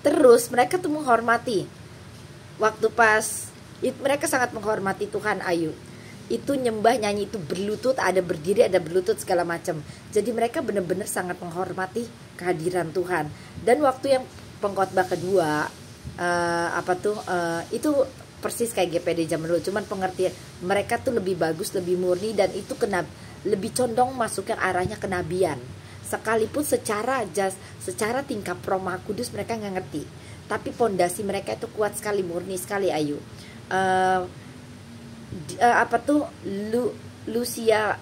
Terus mereka tuh menghormati. Waktu pas mereka sangat menghormati Tuhan, Ayu. Itu nyembah, nyanyi, itu berlutut, ada berdiri, ada berlutut segala macam. Jadi mereka benar-benar sangat menghormati kehadiran Tuhan. Dan waktu yang pengkhotbah kedua, itu persis kayak GPD zaman dulu, cuman pengertian mereka tuh lebih bagus, lebih murni, dan itu lebih condong masuk yang arahnya kenabian. Sekalipun secara tingkah Roh Kudus mereka nggak ngerti, tapi pondasi mereka itu kuat sekali, murni sekali, Ayu. Lucia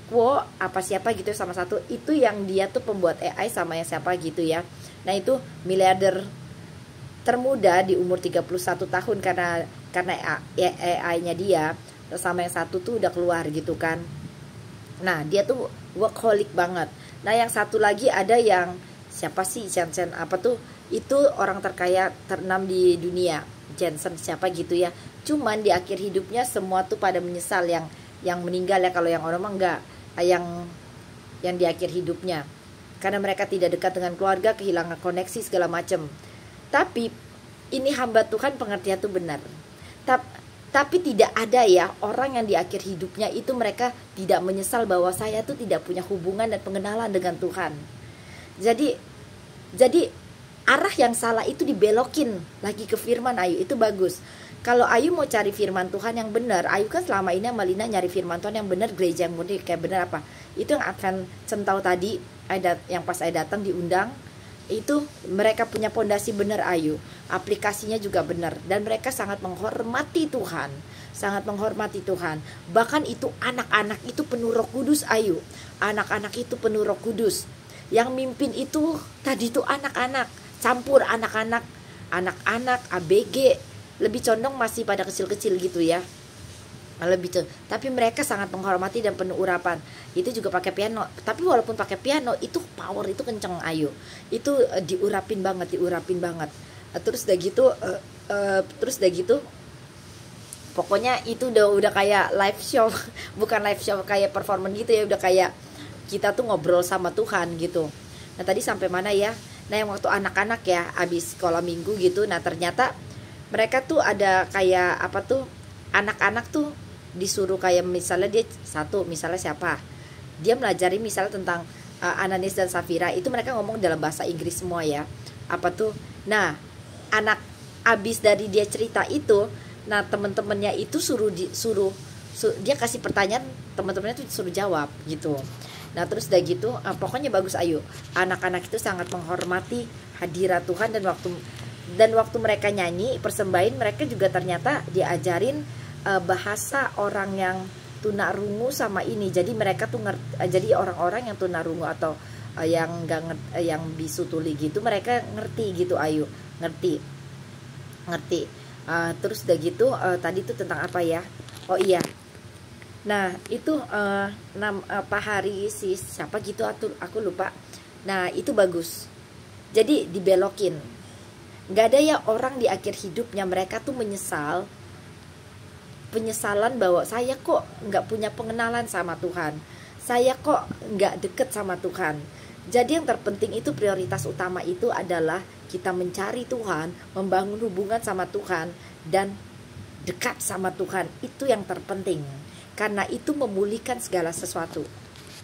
Quo siapa gitu, sama satu itu yang dia tuh pembuat AI sama yang siapa gitu ya. Nah itu miliarder termuda di umur 31 tahun karena AI-nya dia, sama yang satu tuh udah keluar gitu kan. Nah dia tuh workaholic banget. Nah yang satu lagi ada yang siapa sih, Jensen itu orang terkaya terenam di dunia, Jensen siapa gitu ya. Cuman di akhir hidupnya semua tuh pada menyesal, yang meninggal ya, kalau yang orang mah enggak, yang di akhir hidupnya, karena mereka tidak dekat dengan keluarga, kehilangan koneksi segala macam. Tapi ini hamba Tuhan pengertian tuh benar. Tapi tidak ada ya orang yang di akhir hidupnya itu mereka tidak menyesal bahwa saya tuh tidak punya hubungan dan pengenalan dengan Tuhan. Jadi arah yang salah itu dibelokin lagi ke firman, Ayu. Itu bagus. Kalau Ayu mau cari firman Tuhan yang benar, Ayu kan selama ini sama Lina nyari firman Tuhan yang benar, gereja yang murni kayak benar apa. Itu yang Advent Centau tadi, yang pas saya datang diundang, itu mereka punya pondasi benar, Ayu. Aplikasinya juga benar, dan mereka sangat menghormati Tuhan, sangat menghormati Tuhan. Bahkan itu anak-anak itu penuh Roh Kudus, Ayu. Anak-anak itu penuh Roh Kudus. Yang mimpin itu tadi itu anak-anak, campur anak-anak ABG, lebih condong masih pada kecil-kecil gitu ya. Tapi mereka sangat menghormati dan penuh urapan. Itu juga pakai piano. Tapi walaupun pakai piano, itu power itu kenceng, Ayu. Itu diurapin banget. Terus udah gitu, pokoknya itu udah kayak live show. Bukan live show kayak performance gitu ya, udah kayak kita tuh ngobrol sama Tuhan gitu. Nah tadi sampai mana ya? Nah yang waktu anak-anak ya, abis sekolah minggu gitu. Nah ternyata mereka tuh ada kayak anak-anak tuh disuruh kayak misalnya misalnya siapa, dia melajari misalnya tentang Ananias dan Safira, itu mereka ngomong dalam bahasa Inggris semua ya. Nah anak abis dari dia cerita itu, nah temen-temennya itu dia kasih pertanyaan, temen-temennya tuh suruh jawab gitu. Nah terus udah gitu, pokoknya bagus, Ayu. Anak-anak itu sangat menghormati hadirat Tuhan, dan waktu mereka nyanyi persembahin, mereka juga ternyata diajarin bahasa orang yang tunarungu sama ini. Jadi mereka tuh jadi orang-orang yang tunarungu atau yang yang bisu tuli gitu, mereka ngerti gitu, Ayu. Ngerti. Terus udah gitu, tadi tuh tentang apa ya? Oh iya. Nah itu Pak Hari siapa gitu, aku lupa. Nah itu bagus. Jadi dibelokin. Gak ada ya orang di akhir hidupnya mereka tuh penyesalan bahwa saya kok gak punya pengenalan sama Tuhan, saya kok gak deket sama Tuhan. Jadi yang terpenting itu, prioritas utama itu adalah kita mencari Tuhan, membangun hubungan sama Tuhan, dan dekat sama Tuhan. Itu yang terpenting, karena itu memulihkan segala sesuatu.